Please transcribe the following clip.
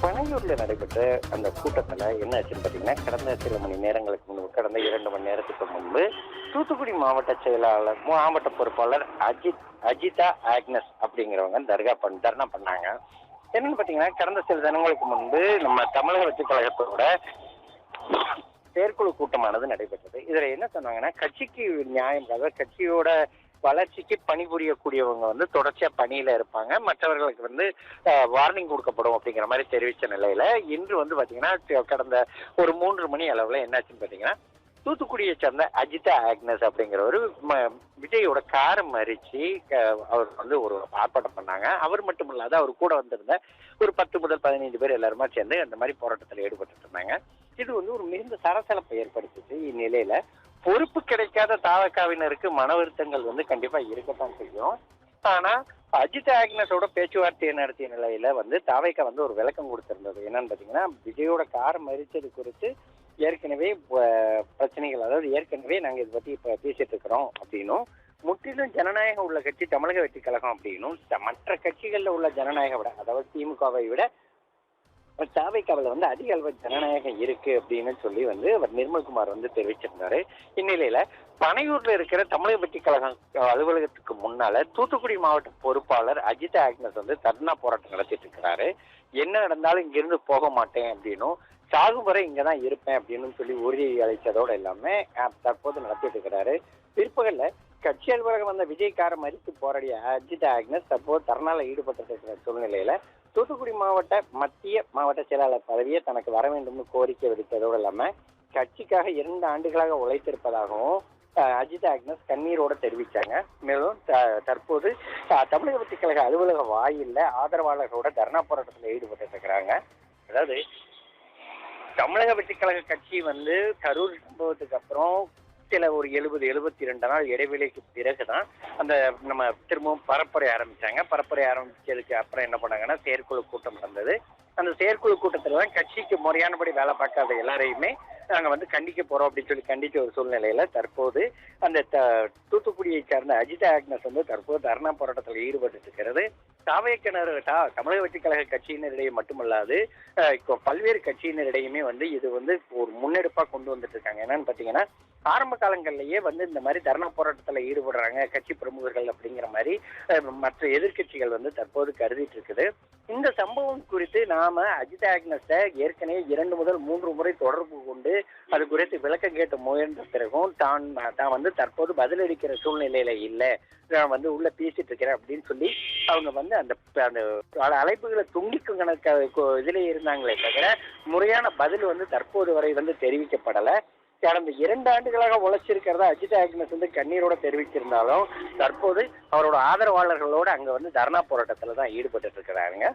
பனையூர்ல நடைபெற்ற அந்த கூட்டத்துல என்ன ஆச்சுன்னு பாத்தீங்கன்னா, கடந்த சில மணி நேரங்களுக்கு முன்பு, கடந்த 2 மணி நேரத்துக்கு முன்பு தூத்துக்குடி மாவட்ட செயலாளர், மாவட்ட பொறுப்பாளர் அஜிதா ஆக்னஸ் அப்படிங்கிறவங்க தர்ணா பண்ணாங்க. என்னன்னு பாத்தீங்கன்னா, கடந்த சில தினங்களுக்கு முன்பு நம்ம தமிழக வெற்றி கழகத்தோட செயற்குழு கூட்டமானது நடைபெற்றது. இதுல என்ன சொன்னாங்கன்னா, கட்சிக்கு நியாயம், அதாவது கட்சியோட வளர்ச்சிக்கு பணிபுரியக்கூடியவங்க வந்து தொடர்ச்சியா பணியில இருப்பாங்க, மற்றவர்களுக்கு வந்து வார்னிங் கொடுக்கப்படும் அப்படிங்கிற மாதிரி தெரிவித்த நிலையில இன்று வந்து பாத்தீங்கன்னா, கடந்த ஒரு 3 மணி அளவுல என்னாச்சுன்னு பாத்தீங்கன்னா, தூத்துக்குடியை சேர்ந்த அஜிதா ஆக்னஸ் அப்படிங்கிறவர் விஜயோட காரை மறிச்சு அவர் வந்து ஒரு ஆர்ப்பாட்டம் பண்ணாங்க. அவர் மட்டும் இல்லாத அவர் கூட வந்திருந்த ஒரு 10 முதல் 15 பேர் எல்லாருமா சேர்ந்து அந்த மாதிரி போராட்டத்தில் ஈடுபட்டு இருந்தாங்க. இது வந்து ஒரு மிகுந்த சலசலப்பை ஏற்படுத்துச்சு. இந்நிலையில பொறுப்பு கிடைக்காத தாவகாவினருக்கு மன வருத்தங்கள் வந்து கண்டிப்பா இருக்கத்தான் செய்யும். ஆனா அஜித் ஆக்னஸோட பேச்சுவார்த்தையை நடத்திய நிலையில வந்து தாவைக்கா வந்து ஒரு விளக்கம் கொடுத்திருந்தது. என்னன்னு பாத்தீங்கன்னா, விஜயோட கார் மறிச்சது குறித்து ஏற்கனவே பிரச்சனைகள், அதாவது ஏற்கனவே நாங்க இதை பத்தி இப்ப பேசிட்டு இருக்கிறோம் அப்படின்னும், முற்றிலும் ஜனநாயகம் உள்ள கட்சி தமிழக வெற்றி கழகம் அப்படின்னும், மற்ற கட்சிகள்ல உள்ள ஜனநாயகம் விட, அதாவது திமுகவை விட தாவைக்காவில் வந்து அதிக அளவு ஜனநாயகம் இருக்கு அப்படின்னு சொல்லி வந்து அவர் நிர்மல்குமார் வந்து தெரிவிச்சிருந்தாரு. இந்நிலையில பனையூர்ல இருக்கிற தமிழக வெற்றி கழகம் அலுவலகத்துக்கு முன்னால தூத்துக்குடி மாவட்ட பொறுப்பாளர் அஜிதா ஆக்னஸ் வந்து தர்ணா போராட்டம் நடத்திட்டு இருக்கிறாரு. என்ன நடந்தாலும் இங்கிருந்து போக மாட்டேன் அப்படின்னும், சாகும் வரை இங்கதான் இருப்பேன் அப்படின்னு சொல்லி உறுதி அளித்ததோடு எல்லாமே தற்போது நடத்திட்டு இருக்கிறாரு. பிற்பகல்ல கட்சி அலுவலகம் வந்த விஜய்கார மறித்து போராடிய அஜிதா ஆக்னஸ் தற்போது தர்ணால ஈடுபட்டு இருக்கிற சூழ்நிலையில தூத்துக்குடி மத்திய மாவட்ட செயலாளர் பதவியை தனக்கு வர வேண்டும்னு கோரிக்கை விடுத்ததோடு இல்லாம கட்சிக்காக 2 ஆண்டுகளாக உழைத்திருப்பதாகவும் அஜிதா ஆக்னஸ் கண்ணீரோட தெரிவிச்சாங்க. மேலும் தற்போது தமிழக வெற்றி கழக அலுவலக வாயில்ல ஆதரவாளர்களோட தர்ணா போராட்டத்தில் ஈடுபட்டு இருக்கிறாங்க. அதாவது தமிழக வெற்றி கழக கட்சி வந்து கரூர் சம்பவத்துக்கு அப்புறம் சில ஒரு 72 நாள் இடைவெளிக்கு பிறகுதான் அந்த நம்ம திரும்பவும் பரப்புரை ஆரம்பிச்சாங்க. பரப்புரை ஆரம்பிச்சதுக்கு அப்புறம் என்ன பண்ணாங்கன்னா, செயற்குழு கூட்டம் நடந்தது. அந்த செயற்குழு கூட்டத்துல தான் கட்சிக்கு முறையானபடி வேலை பார்க்காத எல்லாரையுமே நாங்க வந்து கண்டிக்க போறோம் அப்படின்னு சொல்லி கண்டிச்ச ஒரு சூழ்நிலையில தற்போது அந்த தூத்துக்குடியை சேர்ந்த அஜிதா ஆக்னஸ் வந்து தற்போது தர்ணா போராட்டத்தில் ஈடுபட்டு இருக்கிறது. தமிழக வெற்றி கழக கட்சியினரிடையே மட்டுமல்லாது பல்வேறு கட்சியினரிடையுமே வந்து இது வந்து ஒரு முன்னெடுப்பா கொண்டு வந்துட்டு இருக்காங்க. என்னன்னு பாத்தீங்கன்னா, ஆரம்ப காலங்கள்லயே வந்து இந்த மாதிரி தர்ணா போராட்டத்துல ஈடுபடுறாங்க கட்சி பிரமுகர்கள் அப்படிங்கிற மாதிரி மற்ற எதிர்கட்சிகள் வந்து தற்போது கருதிட்டு இருக்குது. இந்த சம்பவம் குறித்து நாம அஜிதா ஆக்னஸை ஏற்கனவே 2 முதல் 3 முறை தொடர்பு கொண்டு அது குறித்து விளக்கம் கேட்டு முயன்ற பிறகும் தான் வந்து தற்போது பதிலளிக்கிற சூழ்நிலையில இல்ல, நான் வந்து உள்ள பேசிட்டு இருக்கிறேன் அப்படின்னு சொல்லி அவங்க வந்து அந்த அழைப்புகளை துண்டிக்கும் கணக்கு இதுல இருந்தாங்களே தவிர முறையான பதில் வந்து தற்போது வரை வந்து தெரிவிக்கப்படல. கடந்த 2 ஆண்டுகளாக உழைச்சிருக்கிறதா அஜித் ஆக்னஸ் வந்து கண்ணீரோட தெரிவிச்சிருந்தாலும் தற்போது அவரோட ஆதரவாளர்களோட அங்க வந்து தர்ணா போராட்டத்துல தான் ஈடுபட்டு இருக்கிறாருங்க.